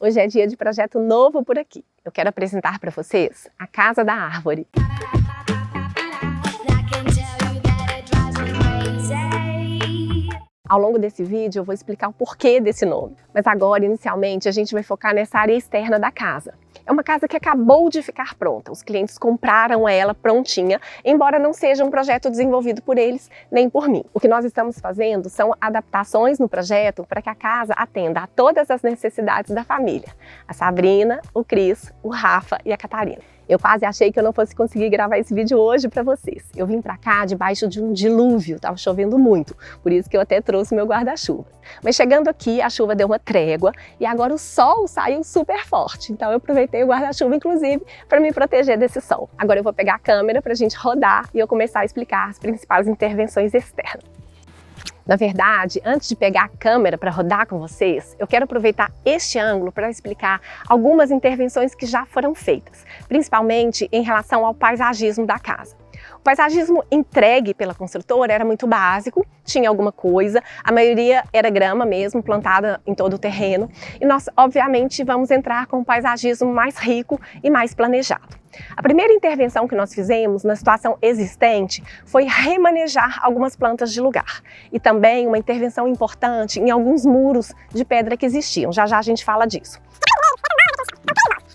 Hoje é dia de projeto novo por aqui. Eu quero apresentar para vocês a Casa da Árvore. Ao longo desse vídeo eu vou explicar o porquê desse nome, mas agora, inicialmente, a gente vai focar nessa área externa da casa. É uma casa que acabou de ficar pronta, os clientes compraram ela prontinha, embora não seja um projeto desenvolvido por eles nem por mim. O que nós estamos fazendo são adaptações no projeto para que a casa atenda a todas as necessidades da família. A Sabrina, o Cris, o Rafa e a Catarina. Eu quase achei que eu não fosse conseguir gravar esse vídeo hoje para vocês. Eu vim para cá debaixo de um dilúvio, estava chovendo muito, por isso que eu até trouxe meu guarda-chuva. Mas chegando aqui, a chuva deu uma trégua e agora o sol saiu super forte. Então eu aproveitei o guarda-chuva, inclusive, para me proteger desse sol. Agora eu vou pegar a câmera para a gente rodar e eu começar a explicar as principais intervenções externas. Na verdade, antes de pegar a câmera para rodar com vocês, eu quero aproveitar este ângulo para explicar algumas intervenções que já foram feitas, principalmente em relação ao paisagismo da casa. O paisagismo entregue pela construtora era muito básico, tinha alguma coisa, a maioria era grama mesmo, plantada em todo o terreno, e nós, obviamente, vamos entrar com um paisagismo mais rico e mais planejado. A primeira intervenção que nós fizemos na situação existente foi remanejar algumas plantas de lugar e também uma intervenção importante em alguns muros de pedra que existiam. Já já a gente fala disso.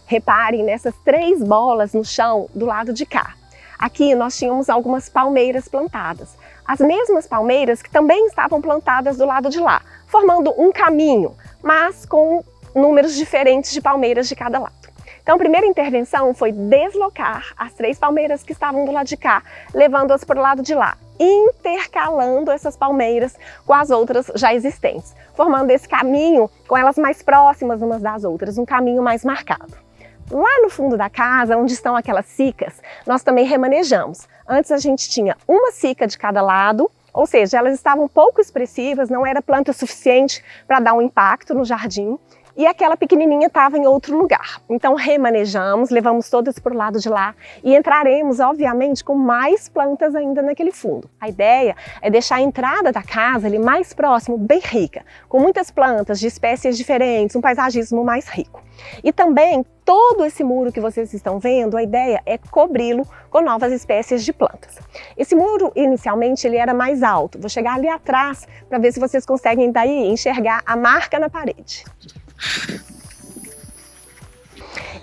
Reparem nessas 3 bolas no chão do lado de cá. Aqui nós tínhamos algumas palmeiras plantadas, as mesmas palmeiras que também estavam plantadas do lado de lá, formando um caminho, mas com números diferentes de palmeiras de cada lado. Então a primeira intervenção foi deslocar as 3 palmeiras que estavam do lado de cá, levando-as para o lado de lá, intercalando essas palmeiras com as outras já existentes, formando esse caminho com elas mais próximas umas das outras, um caminho mais marcado. Lá no fundo da casa, onde estão aquelas sicas, nós também remanejamos. Antes a gente tinha uma sica de cada lado, ou seja, elas estavam pouco expressivas, não era planta suficiente para dar um impacto no jardim. E aquela pequenininha estava em outro lugar. Então remanejamos, levamos todas para o lado de lá e entraremos, obviamente, com mais plantas ainda naquele fundo. A ideia é deixar a entrada da casa ali mais próximo, bem rica, com muitas plantas de espécies diferentes, um paisagismo mais rico. E também todo esse muro que vocês estão vendo, a ideia é cobri-lo com novas espécies de plantas. Esse muro, inicialmente, ele era mais alto. Vou chegar ali atrás para ver se vocês conseguem daí enxergar a marca na parede.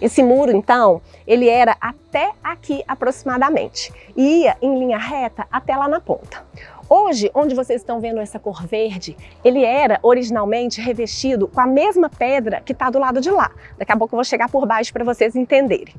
Esse muro, então, ele era até aqui aproximadamente e ia em linha reta até lá na ponta. Hoje, onde vocês estão vendo essa cor verde, ele era originalmente revestido com a mesma pedra que está do lado de lá. Daqui a pouco eu vou chegar por baixo para vocês entenderem.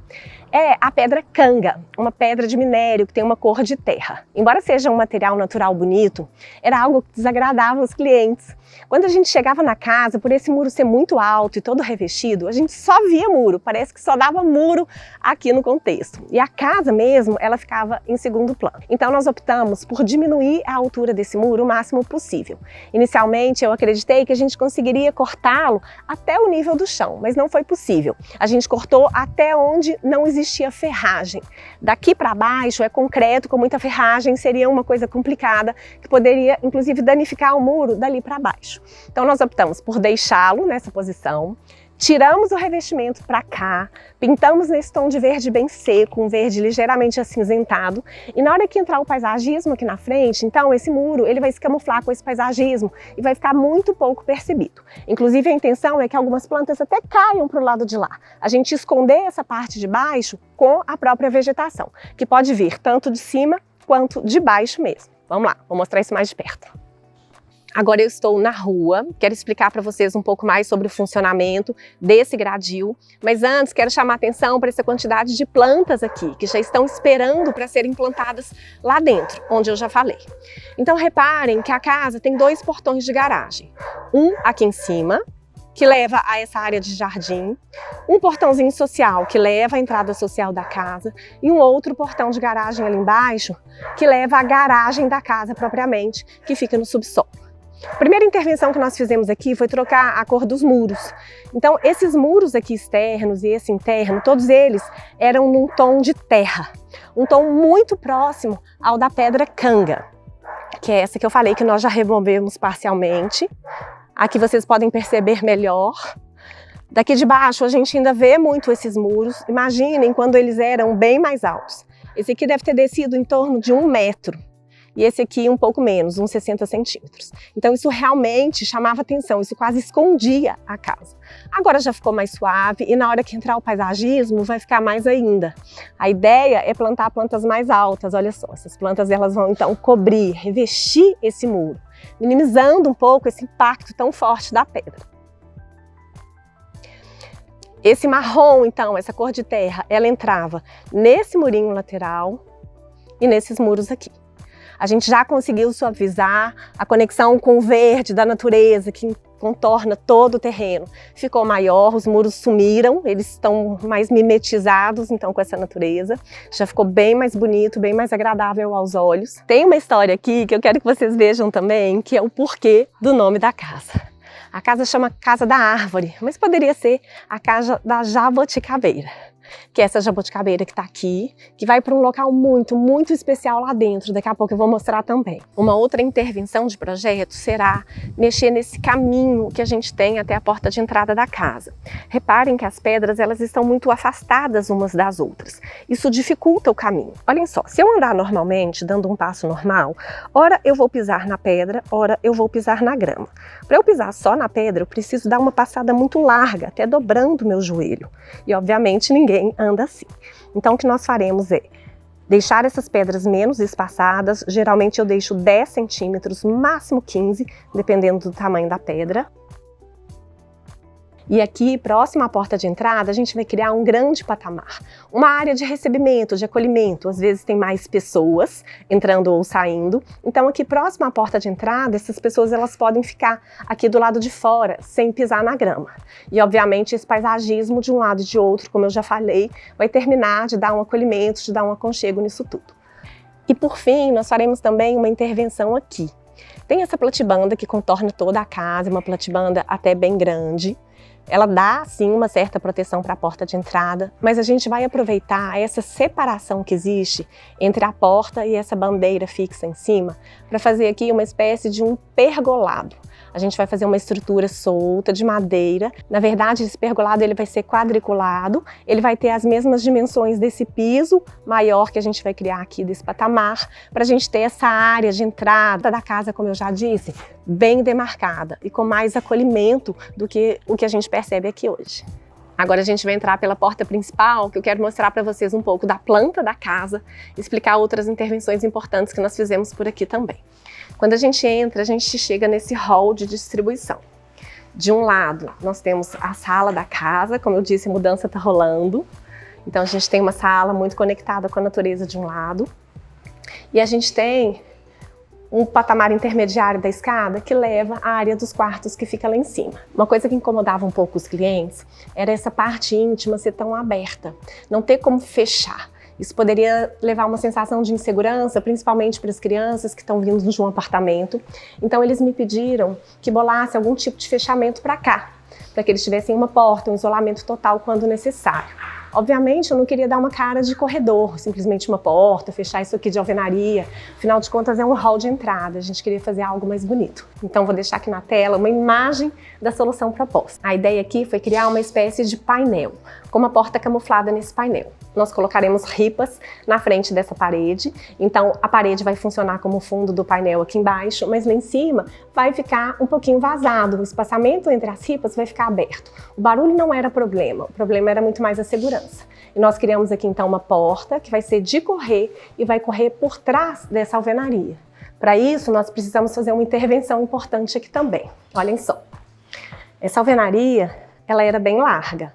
É a pedra canga, uma pedra de minério que tem uma cor de terra. Embora seja um material natural bonito, era algo que desagradava os clientes. Quando a gente chegava na casa, por esse muro ser muito alto e todo revestido, a gente só via muro, parece que só dava muro aqui no contexto. E a casa mesmo, ela ficava em segundo plano. Então nós optamos por diminuir a altura desse muro o máximo possível. Inicialmente eu acreditei que a gente conseguiria cortá-lo até o nível do chão, mas não foi possível. A gente cortou até onde não existia ferragem. Daqui para baixo é concreto com muita ferragem, seria uma coisa complicada que poderia inclusive danificar o muro dali para baixo. Então nós optamos por deixá-lo nessa posição, tiramos o revestimento para cá, pintamos nesse tom de verde bem seco, um verde ligeiramente acinzentado, e na hora que entrar o paisagismo aqui na frente, então esse muro ele vai se camuflar com esse paisagismo e vai ficar muito pouco percebido. Inclusive a intenção é que algumas plantas até caiam para o lado de lá. A gente esconder essa parte de baixo com a própria vegetação, que pode vir tanto de cima quanto de baixo mesmo. Vamos lá, vou mostrar isso mais de perto. Agora eu estou na rua, quero explicar para vocês um pouco mais sobre o funcionamento desse gradil, mas antes quero chamar a atenção para essa quantidade de plantas aqui, que já estão esperando para serem plantadas lá dentro, onde eu já falei. Então reparem que a casa tem 2 portões de garagem, um aqui em cima, que leva a essa área de jardim, um portãozinho social que leva à entrada social da casa e um outro portão de garagem ali embaixo que leva à garagem da casa propriamente, que fica no subsolo. A primeira intervenção que nós fizemos aqui foi trocar a cor dos muros. Então esses muros aqui externos e esse interno, todos eles eram num tom de terra, um tom muito próximo ao da pedra canga, que é essa que eu falei que nós já removemos parcialmente. Aqui vocês podem perceber melhor. Daqui de baixo a gente ainda vê muito esses muros. Imaginem quando eles eram bem mais altos. Esse aqui deve ter descido em torno de 1 metro. E esse aqui um pouco menos, uns 60 centímetros. Então isso realmente chamava atenção, isso quase escondia a casa. Agora já ficou mais suave e na hora que entrar o paisagismo vai ficar mais ainda. A ideia é plantar plantas mais altas, olha só, essas plantas elas vão então cobrir, revestir esse muro, minimizando um pouco esse impacto tão forte da pedra. Esse marrom então, essa cor de terra, ela entrava nesse murinho lateral e nesses muros aqui. A gente já conseguiu suavizar a conexão com o verde da natureza que contorna todo o terreno. Ficou maior, os muros sumiram, eles estão mais mimetizados então com essa natureza. Já ficou bem mais bonito, bem mais agradável aos olhos. Tem uma história aqui que eu quero que vocês vejam também, que é o porquê do nome da casa. A casa chama Casa da Árvore, mas poderia ser a Casa da Jabuticabeira. Que é essa jabuticabeira que está aqui, que vai para um local muito, muito especial lá dentro. Daqui a pouco eu vou mostrar também. Uma outra intervenção de projeto será mexer nesse caminho que a gente tem até a porta de entrada da casa. Reparem que as pedras elas estão muito afastadas umas das outras. Isso dificulta o caminho. Olhem só, se eu andar normalmente, dando um passo normal, ora eu vou pisar na pedra, ora eu vou pisar na grama. Para eu pisar só na pedra, eu preciso dar uma passada muito larga, até dobrando o meu joelho. E obviamente ninguém anda assim. Então o que nós faremos é deixar essas pedras menos espaçadas. Geralmente eu deixo 10 centímetros, máximo 15, dependendo do tamanho da pedra. E aqui, próximo à porta de entrada, a gente vai criar um grande patamar. Uma área de recebimento, de acolhimento. Às vezes tem mais pessoas entrando ou saindo. Então aqui próximo à porta de entrada, essas pessoas elas podem ficar aqui do lado de fora, sem pisar na grama. E obviamente esse paisagismo de um lado e de outro, como eu já falei, vai terminar de dar um acolhimento, de dar um aconchego nisso tudo. E por fim, nós faremos também uma intervenção aqui. Tem essa platibanda que contorna toda a casa, uma platibanda até bem grande. Ela dá, sim, uma certa proteção para a porta de entrada, mas a gente vai aproveitar essa separação que existe entre a porta e essa bandeira fixa em cima para fazer aqui uma espécie de um pergolado. A gente vai fazer uma estrutura solta de madeira. Na verdade, esse pergolado ele vai ser quadriculado, ele vai ter as mesmas dimensões desse piso maior que a gente vai criar aqui desse patamar, para a gente ter essa área de entrada da casa, como eu já disse, bem demarcada e com mais acolhimento do que o que a gente percebe aqui hoje. Agora a gente vai entrar pela porta principal, que eu quero mostrar para vocês um pouco da planta da casa, explicar outras intervenções importantes que nós fizemos por aqui também. Quando a gente entra, a gente chega nesse hall de distribuição. De um lado, nós temos a sala da casa, como eu disse, a mudança está rolando. Então a gente tem uma sala muito conectada com a natureza de um lado. E a gente tem um patamar intermediário da escada que leva à área dos quartos que fica lá em cima. Uma coisa que incomodava um pouco os clientes era essa parte íntima ser tão aberta, não ter como fechar. Isso poderia levar a uma sensação de insegurança, principalmente para as crianças que estão vindo de um apartamento. Então eles me pediram que bolasse algum tipo de fechamento para cá, para que eles tivessem uma porta, um isolamento total quando necessário. Obviamente eu não queria dar uma cara de corredor, simplesmente uma porta, fechar isso aqui de alvenaria. Afinal de contas é um hall de entrada, a gente queria fazer algo mais bonito. Então vou deixar aqui na tela uma imagem da solução proposta. A ideia aqui foi criar uma espécie de painel, com uma porta camuflada nesse painel. Nós colocaremos ripas na frente dessa parede, então a parede vai funcionar como fundo do painel aqui embaixo, mas lá em cima vai ficar um pouquinho vazado, o espaçamento entre as ripas vai ficar aberto. O barulho não era problema, o problema era muito mais a segurança. E nós criamos aqui então uma porta que vai ser de correr e vai correr por trás dessa alvenaria. Para isso nós precisamos fazer uma intervenção importante aqui também. Olhem só, essa alvenaria ela era bem larga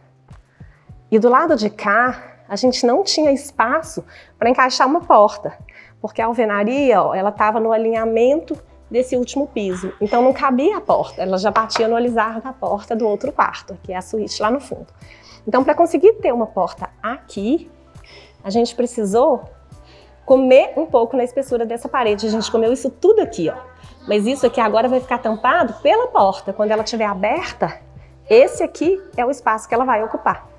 e do lado de cá a gente não tinha espaço para encaixar uma porta, porque a alvenaria ela estava no alinhamento desse último piso, então não cabia a porta, ela já batia no alisar da porta do outro quarto, que é a suíte lá no fundo. Então, para conseguir ter uma porta aqui, a gente precisou comer um pouco na espessura dessa parede. A gente comeu isso tudo aqui, ó. Mas isso aqui agora vai ficar tampado pela porta. Quando ela estiver aberta, esse aqui é o espaço que ela vai ocupar.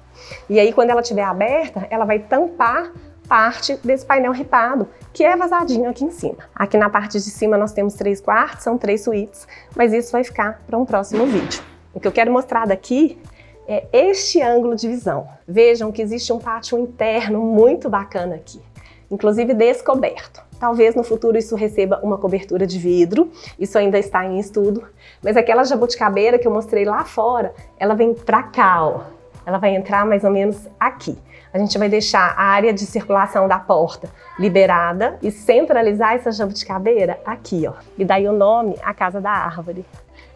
E aí, quando ela estiver aberta, ela vai tampar parte desse painel ripado, que é vazadinho aqui em cima. Aqui na parte de cima nós temos 3 quartos, são 3 suítes, mas isso vai ficar para um próximo vídeo. O que eu quero mostrar daqui é este ângulo de visão. Vejam que existe um pátio interno muito bacana aqui, inclusive descoberto. Talvez no futuro isso receba uma cobertura de vidro, isso ainda está em estudo, mas aquela jabuticabeira que eu mostrei lá fora, ela vem pra cá, ó. Ela vai entrar mais ou menos aqui. A gente vai deixar a área de circulação da porta liberada e centralizar essa jabuticabeira aqui, ó. E daí o nome, a Casa da Árvore.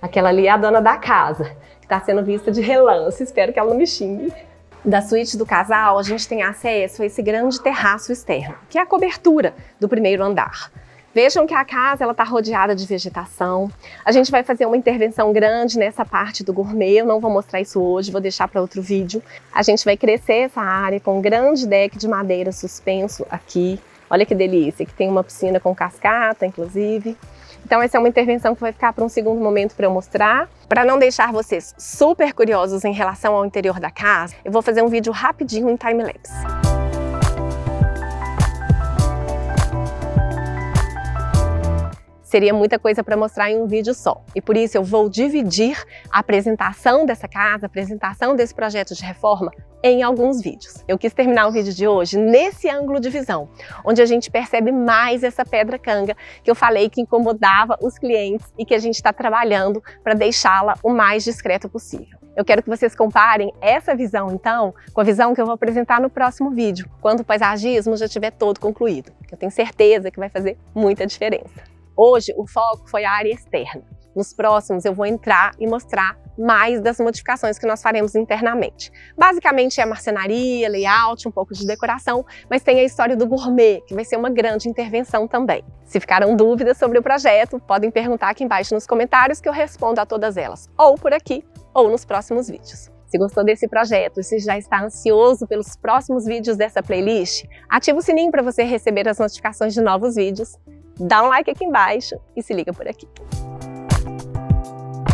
Aquela ali é a dona da casa, que está sendo vista de relance, espero que ela não me xingue. Da suíte do casal, a gente tem acesso a esse grande terraço externo, que é a cobertura do primeiro andar. Vejam que a casa está rodeada de vegetação. A gente vai fazer uma intervenção grande nessa parte do gourmet, eu não vou mostrar isso hoje, vou deixar para outro vídeo. A gente vai crescer essa área com um grande deck de madeira suspenso aqui. Olha que delícia, que tem uma piscina com cascata, inclusive. Então essa é uma intervenção que vai ficar para um segundo momento para eu mostrar. Para não deixar vocês super curiosos em relação ao interior da casa, eu vou fazer um vídeo rapidinho em time-lapse. Seria muita coisa para mostrar em um vídeo só. E por isso eu vou dividir a apresentação dessa casa, a apresentação desse projeto de reforma em alguns vídeos. Eu quis terminar o vídeo de hoje nesse ângulo de visão, onde a gente percebe mais essa pedra canga que eu falei que incomodava os clientes e que a gente está trabalhando para deixá-la o mais discreta possível. Eu quero que vocês comparem essa visão, então, com a visão que eu vou apresentar no próximo vídeo, quando o paisagismo já estiver todo concluído. Eu tenho certeza que vai fazer muita diferença. Hoje, o foco foi a área externa. Nos próximos, eu vou entrar e mostrar mais das modificações que nós faremos internamente. Basicamente, é marcenaria, layout, um pouco de decoração, mas tem a história do gourmet, que vai ser uma grande intervenção também. Se ficaram dúvidas sobre o projeto, podem perguntar aqui embaixo nos comentários que eu respondo a todas elas, ou por aqui, ou nos próximos vídeos. Se gostou desse projeto e se já está ansioso pelos próximos vídeos dessa playlist, ativa o sininho para você receber as notificações de novos vídeos. Dá um like aqui embaixo e se liga por aqui.